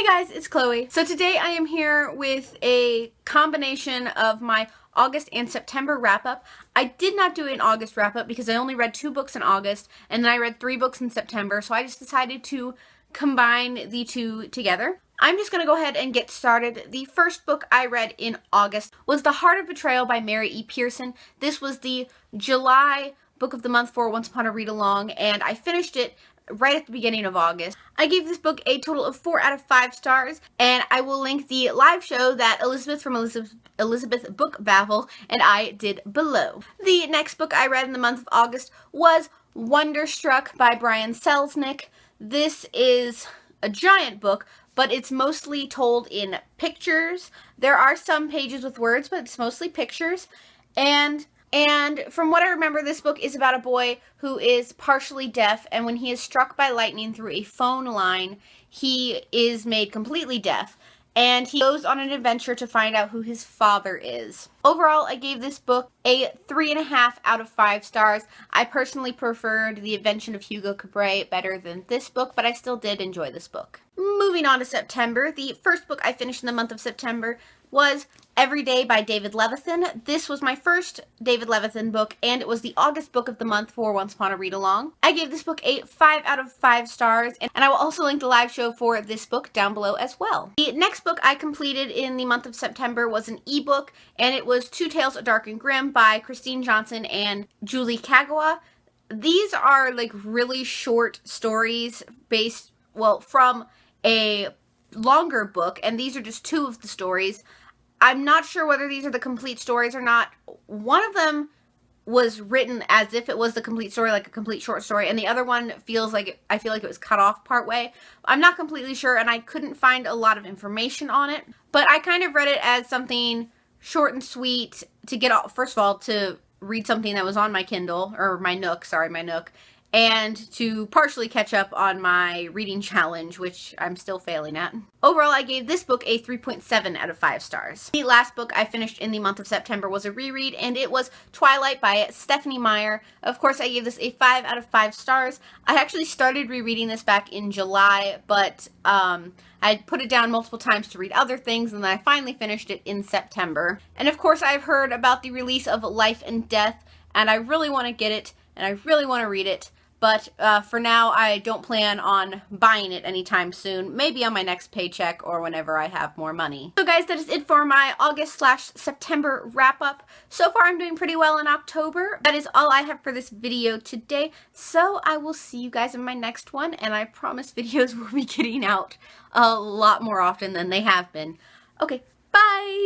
Hey guys, it's Chloe. So today I am here with a combination of my August and September wrap-up. I did not do an August wrap-up because I only read 2 books in August and then I read 3 books in September, so I just decided to combine the two together. I'm just going to go ahead and get started. The first book I read in August was The Heart of Betrayal by Mary E. Pearson. This was the July book of the month for Once Upon a Read-Along, and I finished it right at the beginning of August. I gave this book a total of 4 out of 5 stars, and I will link the live show that Elizabeth from Elizabeth Book Babble and I did below. The next book I read in the month of August was Wonderstruck by Brian Selznick. This is a giant book, but it's mostly told in pictures. There are some pages with words, but it's mostly pictures. And from what I remember, this book is about a boy who is partially deaf, and when he is struck by lightning through a phone line, he is made completely deaf, and he goes on an adventure to find out who his father is. Overall, I gave this book a 3.5 out of 5 stars. I personally preferred The Invention of Hugo Cabret better than this book, but I still did enjoy this book. Moving on to September, the first book I finished in the month of September was Every Day by David Levithan. This was my first David Levithan book, and it was the August book of the month for Once Upon a Read-Along. I gave this book a 5 out of 5 stars, and I will also link the live show for this book down below as well. The next book I completed in the month of September was an ebook, and it was Two Tales of Dark and Grim by Christine Johnson and Julie Kagawa. These are like really short stories based, well, from a longer book, and these are just 2 of the stories. I'm not sure whether these are the complete stories or not. One of them was written as if it was the complete story, like a complete short story, and the other one feels like I feel like it was cut off part way. I'm not completely sure, and I couldn't find a lot of information on it, but I kind of read it as something short and sweet to get off, first of all, to read something that was on my Kindle, or my Nook, sorry, my Nook, and to partially catch up on my reading challenge, which I'm still failing at. Overall, I gave this book a 3.7 out of 5 stars. The last book I finished in the month of September was a reread, and it was Twilight by Stephenie Meyer. Of course, I gave this a 5 out of 5 stars. I actually started rereading this back in July, but I put it down multiple times to read other things, and then I finally finished it in September. And of course, I've heard about the release of Life and Death, and I really want to get it, and I really want to read it. But for now, I don't plan on buying it anytime soon. Maybe on my next paycheck or whenever I have more money. So guys, that is it for my August/September wrap-up. So far, I'm doing pretty well in October. That is all I have for this video today. So I will see you guys in my next one. And I promise videos will be getting out a lot more often than they have been. Okay, bye!